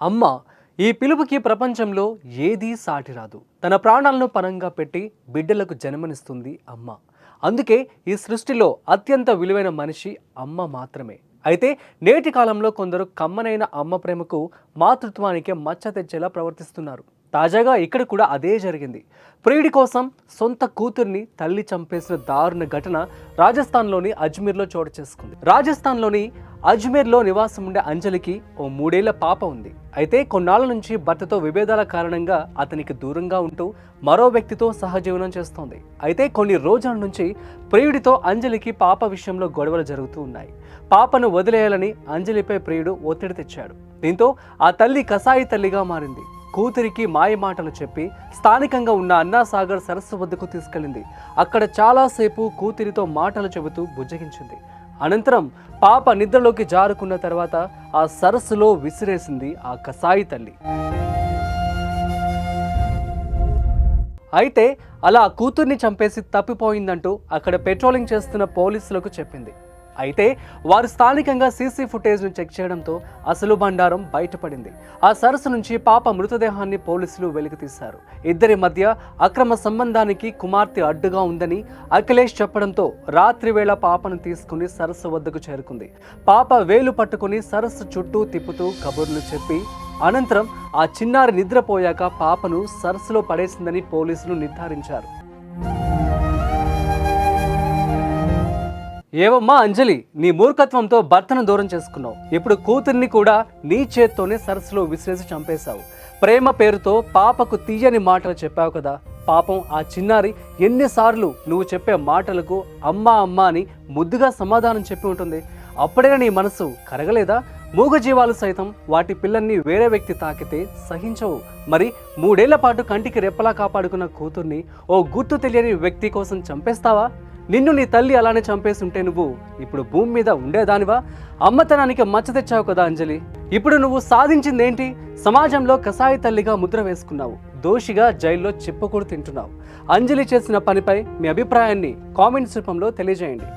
అమ్మ ఈ పిలుపుకి ప్రపంచంలో ఏదీ సాటిరాదు. తన ప్రాణాలను పణంగా పెట్టి బిడ్డలకు జన్మనిస్తుంది అమ్మ. అందుకే ఈ సృష్టిలో అత్యంత విలువైన మనిషి అమ్మ మాత్రమే. అయితే నేటి కాలంలో కొందరు కమ్మనైన అమ్మ ప్రేమకు, మాతృత్వానికి మచ్చ తెచ్చేలా ప్రవర్తిస్తున్నారు. తాజాగా ఇక్కడ కూడా అదే జరిగింది. ప్రియుడి కోసం సొంత కూతుర్ని తల్లి చంపేసిన దారుణ ఘటన రాజస్థాన్లోని అజ్మీర్లో చోటు చేసుకుంది. రాజస్థాన్లోని అజ్మీర్లో నివాసం ఉండే అంజలికి ఓ 3 ఏళ్ల పాప ఉంది. అయితే కొన్నాళ్ల నుంచి భర్తతో విభేదాల కారణంగా అతనికి దూరంగా ఉంటూ మరో వ్యక్తితో సహజీవనం చేస్తోంది. అయితే కొన్ని రోజుల నుంచి ప్రియుడితో అంజలికి పాప విషయంలో గొడవలు జరుగుతూ ఉన్నాయి. పాపను వదిలేయాలని అంజలిపై ప్రియుడు ఒత్తిడి తెచ్చాడు. దీంతో ఆ తల్లి కసాయి తల్లిగా మారింది. కూతురికి మాయ మాటలు చెప్పి స్థానికంగా ఉన్న అన్నాసాగర్ సరస్సు వద్దకు తీసుకెళ్లింది. అక్కడ చాలాసేపు కూతురితో మాటలు చెబుతూ బుజ్జగించింది. అనంతరం పాప నిద్రలోకి జారుకున్న తర్వాత ఆ సరస్సులో విసిరేసింది ఆ కసాయి తల్లి. అయితే అలా కూతుర్ని చంపేసి తప్పిపోయిందంటూ అక్కడ పెట్రోలింగ్ చేస్తున్న పోలీసులకు చెప్పింది. అయితే వారు స్థానికంగా సీసీ ఫుటేజ్ను చెక్ చేయడంతో అసలు బండారం బయటపడింది. ఆ సరస్సు నుంచి పాప మృతదేహాన్ని పోలీసులు వెలికితీశారు. ఇద్దరి మధ్య అక్రమ సంబంధానికి కుమార్తె అడ్డుగా ఉందని అఖిలేష్ చెప్పడంతో రాత్రి వేళ పాపను తీసుకుని సరస్సు వద్దకు చేరుకుంది. పాప వేలు పట్టుకుని సరస్సు చుట్టూ తిప్పుతూ కబుర్లు చెప్పి అనంతరం ఆ చిన్నారి నిద్రపోయాక పాపను సరస్సులో పడేసిందని పోలీసులు నిర్ధారించారు. ఏవమ్మా అంజలి, నీ మూర్ఖత్వంతో భర్తను దూరం చేసుకున్నావు. ఇప్పుడు కూతుర్ని కూడా నీ చేత్తోనే సరస్సులో విసిరేసి చంపేశావు. ప్రేమ పేరుతో పాపకు తీయని మాటలు చెప్పావు కదా. పాపం ఆ చిన్నారి ఎన్నిసార్లు నువ్వు చెప్పే మాటలకు అమ్మా అమ్మా అని ముద్దుగా సమాధానం చెప్పి ఉంటుంది. అప్పుడైనా నీ మనసు కరగలేదా? మూగజీవాలు సైతం వాటి పిల్లల్ని వేరే వ్యక్తి తాకితే సహించవు. మరి 3 ఏళ్ల పాటు కంటికి రెప్పలా కాపాడుకున్న కూతుర్ని ఓ గుర్తు తెలియని వ్యక్తి కోసం చంపేస్తావా? నిన్ను నీ తల్లి అలానే చంపేసి ఉంటే నువ్వు ఇప్పుడు భూమి మీద ఉండేదానివా? అమ్మతనానికి మచ్చ తెచ్చావు కదా అంజలి. ఇప్పుడు నువ్వు సాధించిందేంటి? సమాజంలో కసాయి తల్లిగా ముద్ర వేసుకున్నావు. దోషిగా జైల్లో చిప్పకూడు తింటున్నావు. అంజలి చేసిన పనిపై మీ అభిప్రాయాన్ని కామెంట్స్ రూపంలో తెలియజేయండి.